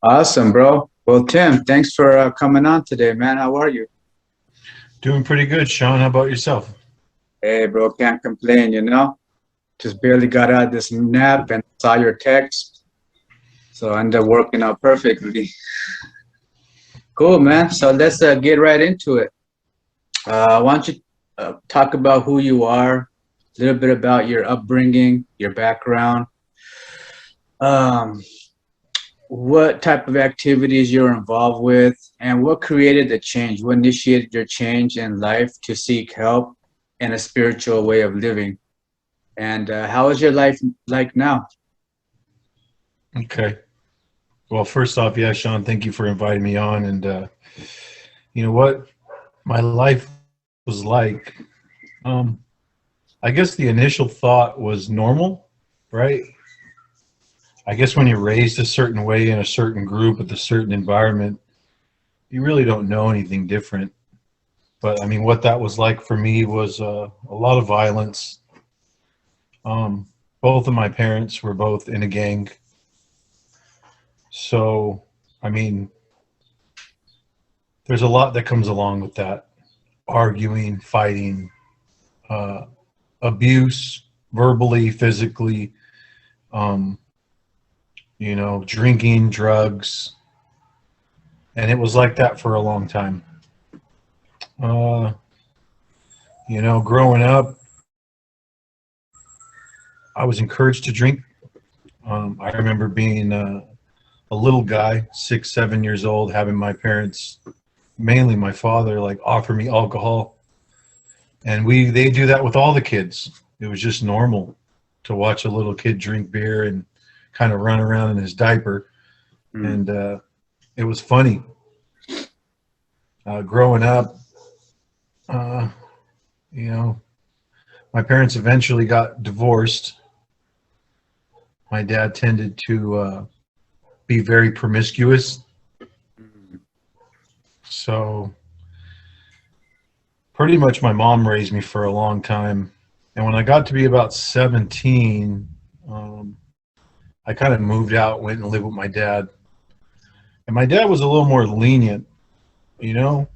Awesome, bro. Well, Tim, thanks for coming on today, man. How are you? Doing pretty good, Sean. How about yourself? Hey, bro, can't complain, you know? Just barely got out of this nap and saw your text, so I ended up working out perfectly. Cool, man. So let's get right into it. Why don't you talk about who you are, a little bit about your upbringing, your background, um, what type of activities you're involved with, and what created the change? What initiated your change in life to seek help and a spiritual way of living? And how is your life like now? Okay. Well, first off, yeah, Sean, thank you for inviting me on. And you know what my life was like? Um, I guess the initial thought was normal, right? I guess when you're raised a certain way in a certain group with a certain environment, you really don't know anything different. But I mean, what that was like for me was a lot of violence. Both of my parents were both in a gang. So, I mean, there's a lot that comes along with that: arguing, fighting, uh, abuse, verbally, physically, um, drinking, drugs. And it was like that for a long time. Uh, Growing up, I was encouraged to drink. I remember being a little guy, 6, 7 years old, having my parents, mainly my father, like offer me alcohol. And they do that with all the kids. It was just normal to watch a little kid drink beer and kind of run around in his diaper. Mm. And it was funny. Growing up, uh, you know, my parents eventually got divorced. My dad tended to be very promiscuous. Mm. So pretty much my mom raised me for a long time. And when I got to be about 17, um, I kind of moved out, went and lived with my dad. And my dad was a little more lenient, you know.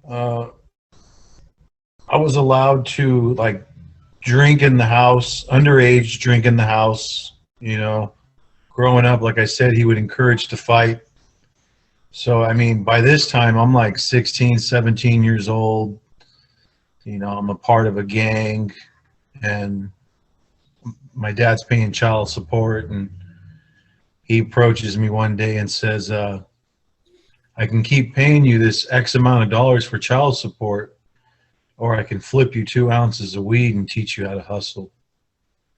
Uh, I was allowed to like drink in the house, underage drink in the house, you know. Growing up, like I said, he would encourage to fight. So, I mean, by this time, I'm like 16, 17 years old. I'm a part of a gang, and my dad's paying child support. And he approaches me one day and says, I can keep paying you this X amount of dollars for child support, or I can flip you 2 ounces of weed and teach you how to hustle.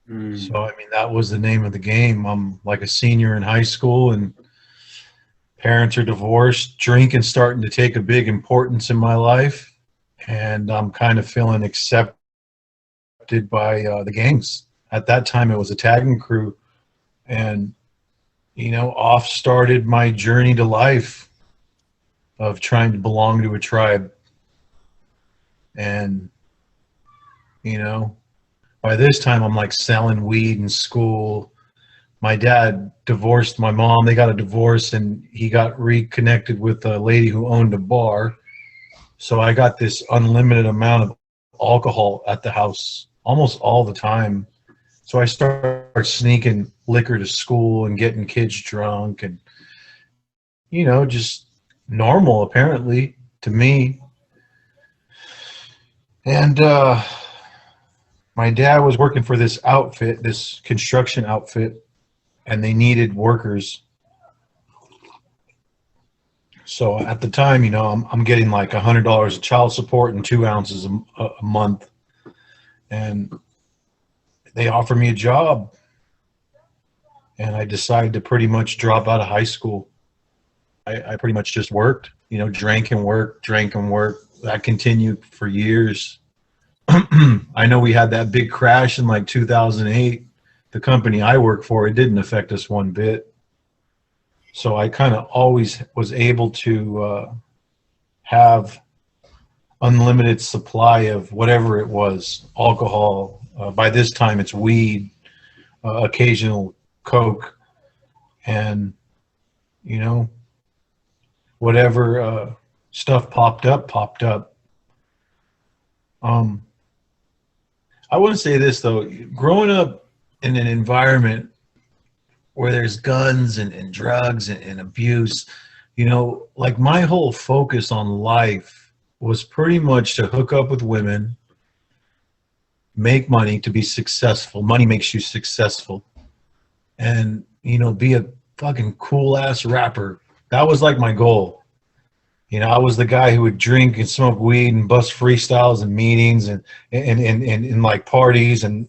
Mm. So, I mean, that was the name of the game. I'm like a senior in high school, and parents are divorced, drinking starting to take a big importance in my life, and I'm kind of feeling accepted by the gangs. At that time, it was a tagging crew, and off started my journey to life of trying to belong to a tribe. And you know, by this time, I'm like selling weed in school. My dad divorced my mom. They got a divorce, and he got reconnected with a lady who owned a bar. So I got this unlimited amount of alcohol at the house almost all the time. So I started sneaking liquor to school and getting kids drunk, and just normal apparently to me. And my dad was working for this outfit, this construction outfit, and they needed workers. So at the time, I'm getting like $100 of child support and 2 ounces a month, and they offered me a job, and I decided to pretty much drop out of high school. I pretty much just worked, drank and worked, drank and worked. That continued for years. I know we had that big crash in like 2008. The company I work for, it didn't affect us one bit. So I kind of always was able to have unlimited supply of whatever it was, alcohol. By this time, it's weed, occasional coke, and you know, whatever stuff popped up, popped up. Um, I want to say this though, growing up in an environment where there's guns and drugs and abuse, you know, like my whole focus on life was pretty much to hook up with women, make money to be successful. Money makes you successful. And, you know, be a fucking cool ass rapper. That was like my goal. You know, I was the guy who would drink and smoke weed and bust freestyles and meetings and like parties and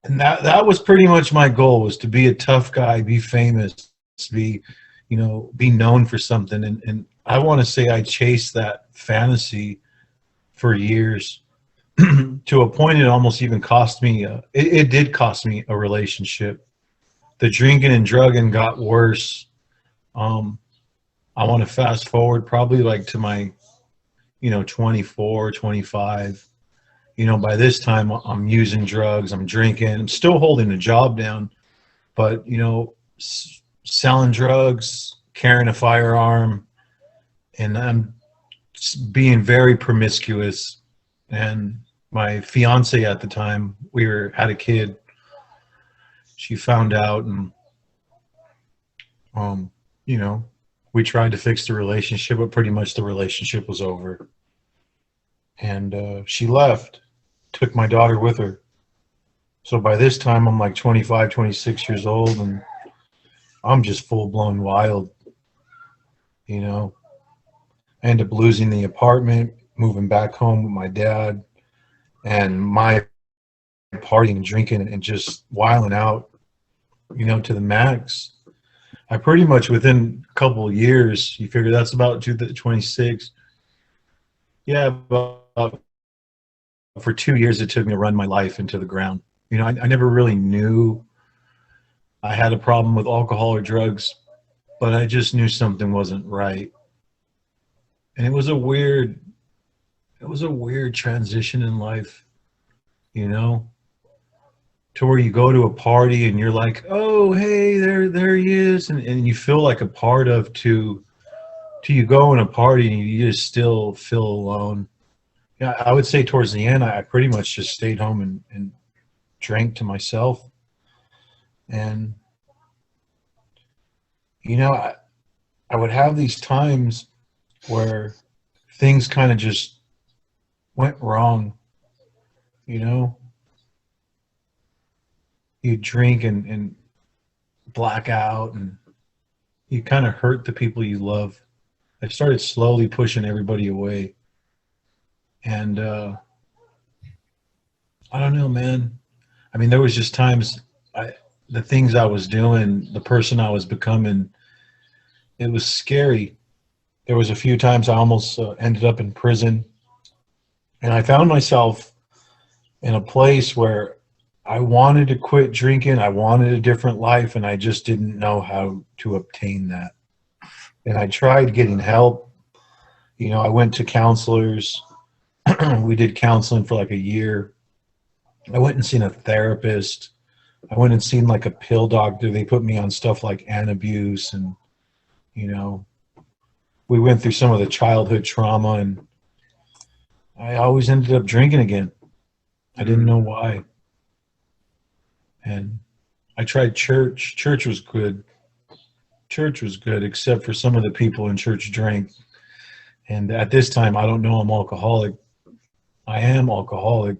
that was pretty much my goal, was to be a tough guy, be famous, be, you know, be known for something. And I want to say I chased that fantasy for years to a point it almost even cost me, it did cost me a relationship. The drinking and drugging got worse. I want to fast forward probably like to my, you know, 24, 25. You know, by this time I'm using drugs, I'm drinking, I'm still holding the job down, but, you know, selling drugs, carrying a firearm, and I'm being very promiscuous. And my fiance at the time, had a kid. She found out, and, you know, we tried to fix the relationship, but pretty much the relationship was over. And she left, took my daughter with her. So by this time I'm like 25, 26 years old, and I'm just full blown wild, you know. I ended up losing the apartment, moving back home with my dad, and my partying and drinking and just wilding out, you know, to the max. I pretty much, within a couple of years, you figure that's about 26. Yeah, about for 2 years it took me to run my life into the ground. You know, I never really knew I had a problem with alcohol or drugs, but I just knew something wasn't right. And it was a weird transition in life, you know, to where you go to a party and you're like, oh, hey, there he is. And you feel like a part of, to you go in a party and you just still feel alone. Yeah, I would say towards the end, I pretty much just stayed home and drank to myself. And, you know, I would have these times where things kind of just went wrong, you know. You drink and black out, and you kind of hurt the people you love. I started slowly pushing everybody away. And I don't know, man. I mean, there was just times the things I was doing, the person I was becoming, it was scary. There was a few times I almost ended up in prison, and I found myself in a place where I wanted to quit drinking. I wanted a different life, and I just didn't know how to obtain that. And I tried getting help. You know, I went to counselors. We did counseling for like a year. I went and seen a therapist. I went and seen like a pill doctor. They put me on stuff like antabuse, and, you know, we went through some of the childhood trauma, and I always ended up drinking again. I didn't know why. And I tried church. Church was good. Church was good, except for some of the people in church drank. And at this time, I don't know I'm alcoholic. I am alcoholic.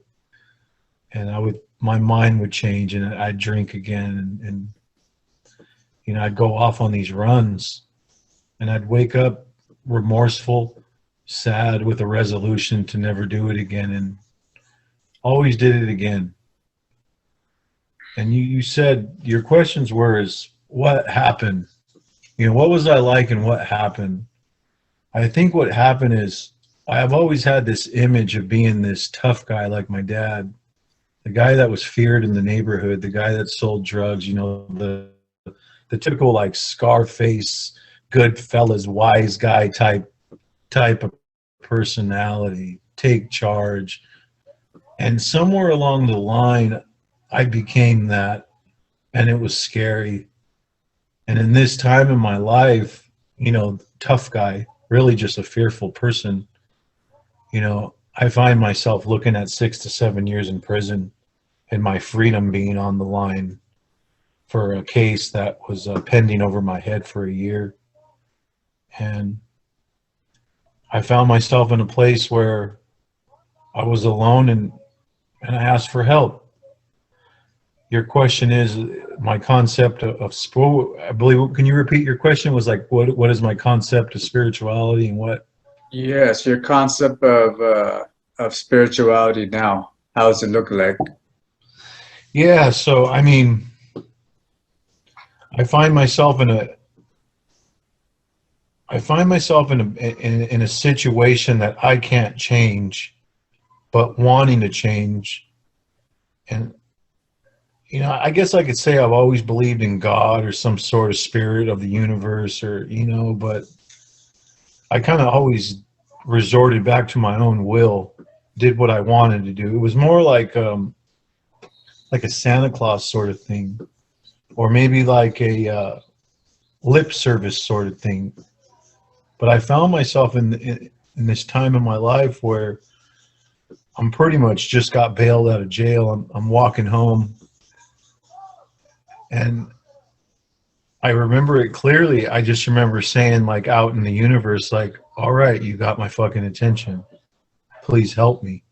And my mind would change, and I'd drink again. And you know, I'd go off on these runs, and I'd wake up remorseful, sad, with a resolution to never do it again, and always did it again. And you said your questions were, is what happened? You know, what was I like and what happened? I think what happened is I've always had this image of being this tough guy like my dad, the guy that was feared in the neighborhood, the guy that sold drugs, you know, the typical like Scarface, Goodfellas, wise guy type of personality, take charge. And somewhere along the line, I became that, and it was scary. And in this time in my life, you know, tough guy, really just a fearful person, you know, I find myself looking at 6 to 7 years in prison and my freedom being on the line for a case that was pending over my head for a year. And I found myself in a place where I was alone, and I asked for help. Your question is my concept of sport. I believe. Can you repeat your question? Was like, what is my concept of spirituality and what? Yes, your concept of spirituality now. How does it look like? Yeah. So I mean, I find myself in a in a situation that I can't change, but wanting to change. And you know, I guess I could say I've always believed in God or some sort of spirit of the universe, or you know, but I kind of always resorted back to my own will, did what I wanted to do. It was more like a Santa Claus sort of thing, or maybe like a lip service sort of thing. But I found myself in this time in my life where I'm pretty much just got bailed out of jail. I'm walking home, and I remember it clearly. I just remember saying, like, out in the universe, like, all right, you got my fucking attention. Please help me.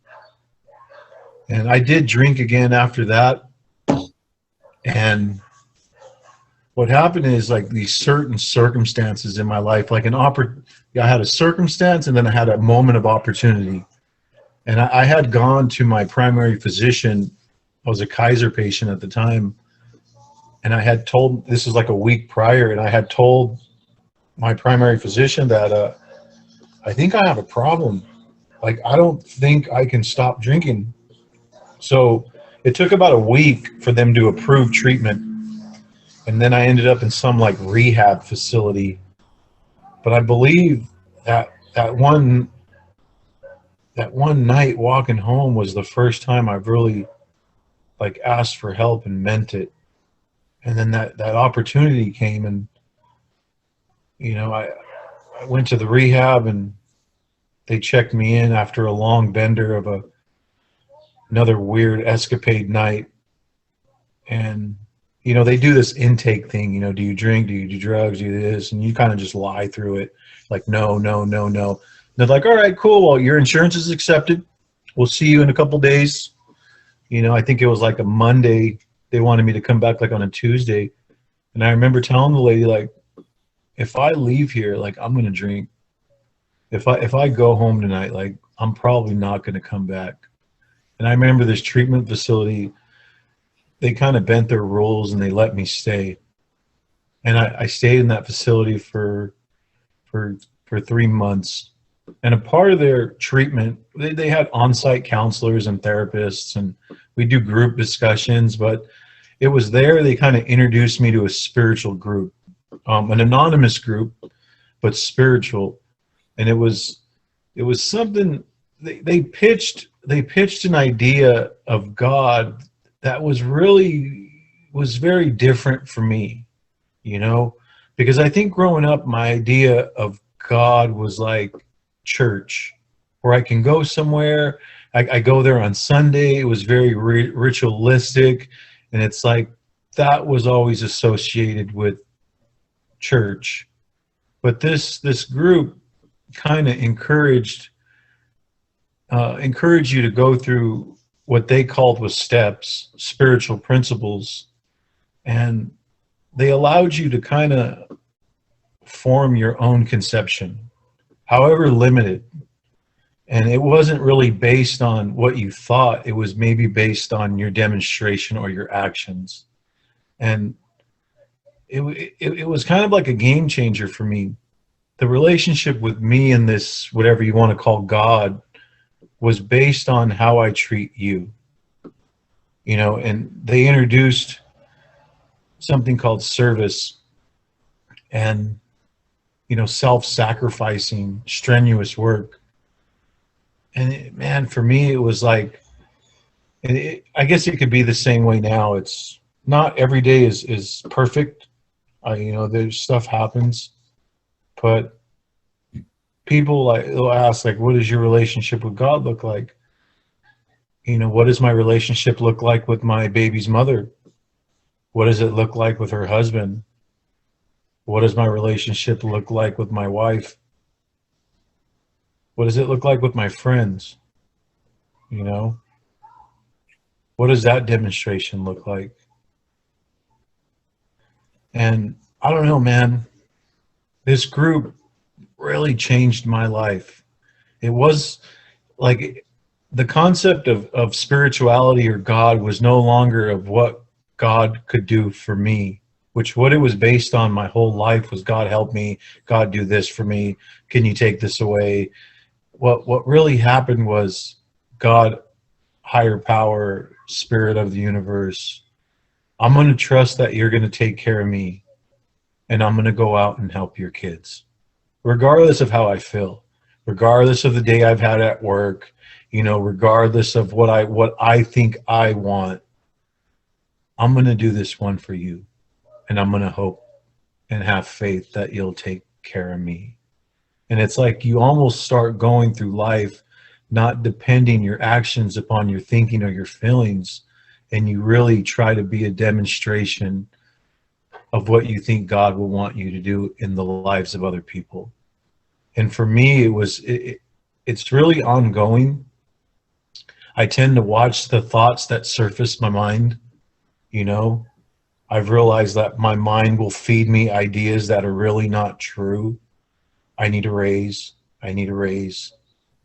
And I did drink again after that. And what happened is, like, these certain circumstances in my life, like I had a circumstance and then I had a moment of opportunity. And I had gone to my primary physician. I was a Kaiser patient at the time. And I had told, this is like a week prior, and I had told my primary physician that I think I have a problem. Like, I don't think I can stop drinking. So it took about a week for them to approve treatment. And then I ended up in some like rehab facility. But I believe that one night walking home was the first time I've really like asked for help and meant it. And then that opportunity came, and you know, I went to the rehab, and they checked me in after a long bender of another weird escapade night. And you know, they do this intake thing, you know, do you drink, do you do drugs, do you do this, and you kind of just lie through it, like no, no, no, no. And they're like, all right, cool, well, your insurance is accepted, we'll see you in a couple days. You know, I think it was like a Monday. They wanted me to come back like on a Tuesday. And I remember telling the lady, like, if I leave here, like, I'm going to drink. If I go home tonight, like, I'm probably not going to come back. And I remember this treatment facility, they kind of bent their rules and they let me stay. And I stayed in that facility for 3 months. And a part of their treatment, they had on-site counselors and therapists, and we do group discussions, but it was there they kind of introduced me to a spiritual group, an anonymous group, but spiritual. And it was something they pitched an idea of God that was very different for me, you know, because I think growing up, my idea of God was like church, where I can go somewhere. I go there on Sunday. It was very ritualistic, and it's like that was always associated with church. But this group kind of encouraged you to go through what they called was steps, spiritual principles, and they allowed you to kind of form your own conception, however limited. And it wasn't really based on what you thought. It was maybe based on your demonstration or your actions. And it was kind of like a game changer for me. The relationship with me and this, whatever you want to call God, was based on how I treat you. You know, and they introduced something called service and, you know, self-sacrificing, strenuous work. And man, for me, it was like, I guess it could be the same way now. It's not every day is perfect. You know, there's stuff happens, but people like will ask like, what does your relationship with God look like? You know, what does my relationship look like with my baby's mother? What does it look like with her husband? What does my relationship look like with my wife? What does it look like with my friends? You know, what does that demonstration look like? And I don't know, man, this group really changed my life. It was like the concept of spirituality or God was no longer of what God could do for me, which what it was based on my whole life was God help me, God do this for me, can you take this away? What really happened was God, higher power, spirit of the universe, I'm going to trust that you're going to take care of me and I'm going to go out and help your kids, regardless of how I feel, regardless of the day I've had at work, you know, regardless of what I think I want. I'm going to do this one for you, and I'm going to hope and have faith that you'll take care of me. And it's like you almost start going through life not depending your actions upon your thinking or your feelings, and you really try to be a demonstration of what you think God will want you to do in the lives of other people. And for me, it's really ongoing. I tend to watch the thoughts that surface my mind. You know, I've realized that my mind will feed me ideas that are really not true. I need a raise. I need a raise.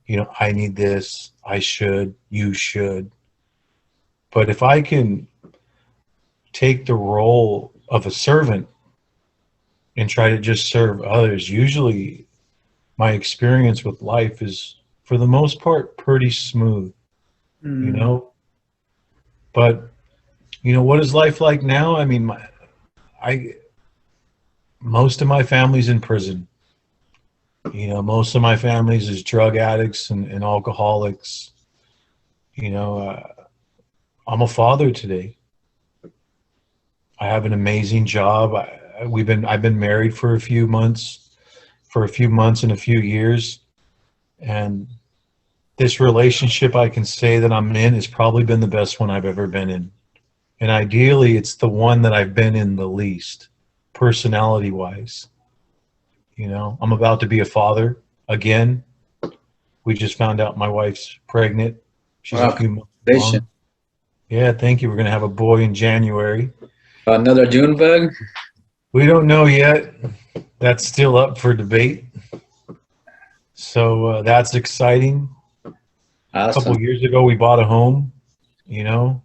You know, I need this. I should. You should. But if I can take the role of a servant and try to just serve others, usually my experience with life is, for the most part, pretty smooth, you know? But, you know, what is life like now? I mean, most of my family's in prison. You know, most of my family's is drug addicts and alcoholics. You know, I'm a father today. I have an amazing job. I've been married for a few months and a few years. And this relationship I can say that I'm in has probably been the best one I've ever been in. And ideally, it's the one that I've been in the least, personality-wise. You know, I'm about to be a father again. We just found out my wife's pregnant. She's a few months along. Yeah, thank you. We're going to have a boy in January. Another June bug? We don't know yet. That's still up for debate. So that's exciting. Awesome. A couple years ago, we bought a home. You know,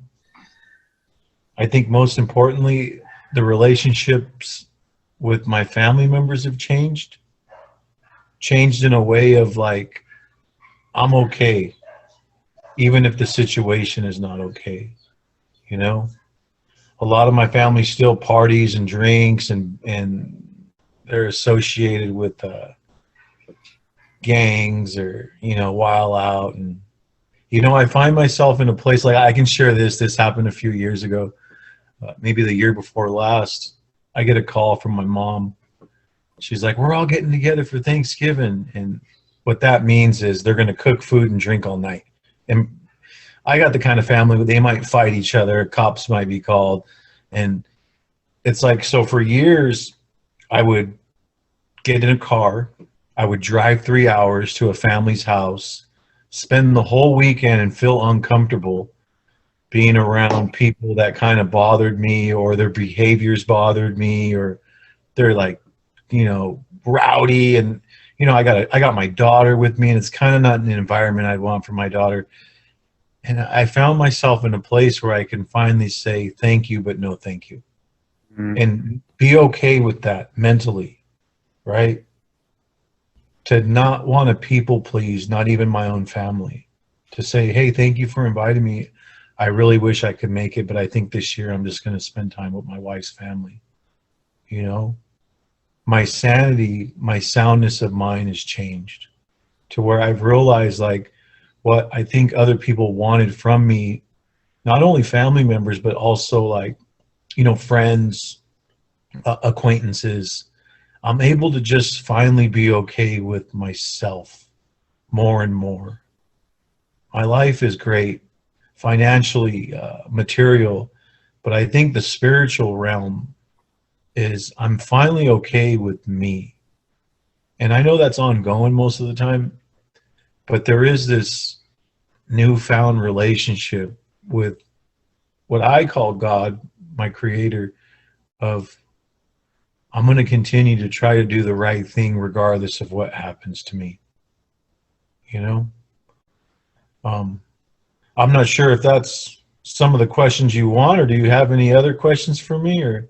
I think most importantly, the relationships with my family members have changed in a way of like, I'm okay, even if the situation is not okay. You know, a lot of my family still parties and drinks and they're associated with gangs or, you know, Wild Out. And, you know, I find myself in a place like, I can share this happened a few years ago, maybe the year before last. I get a call from my mom. She's like, we're all getting together for Thanksgiving. And what that means is they're going to cook food and drink all night. And I got the kind of family where they might fight each other, cops might be called. And it's like, so for years, I would get in a car, I would drive 3 hours to a family's house, spend the whole weekend and feel uncomfortable being around people that kind of bothered me, or their behaviors bothered me, or they're like, you know, rowdy. And, you know, I got my daughter with me, and it's kind of not an environment I'd want for my daughter. And I found myself in a place where I can finally say thank you, but no thank you. And be okay with that mentally, right? To not want to people please, not even my own family. To say, hey, thank you for inviting me. I really wish I could make it, but I think this year I'm just going to spend time with my wife's family. You know, my sanity, my soundness of mind has changed to where I've realized like what I think other people wanted from me, not only family members, but also like, you know, friends, acquaintances, I'm able to just finally be okay with myself more and more. My life is great, financially, material, but I think the spiritual realm is I'm finally okay with me. And I know that's ongoing most of the time, but there is this newfound relationship with what I call God, my creator, of I'm going to continue to try to do the right thing regardless of what happens to me. You know? Um, I'm not sure if that's some of the questions you want, or do you have any other questions for me? Or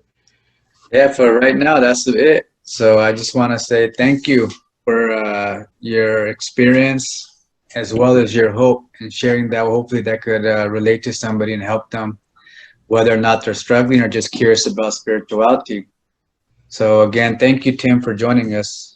Yeah, for right now, that's it. So I just want to say thank you for your experience as well as your hope and sharing that. Hopefully, that could relate to somebody and help them, whether or not they're struggling or just curious about spirituality. So again, thank you, Tim, for joining us.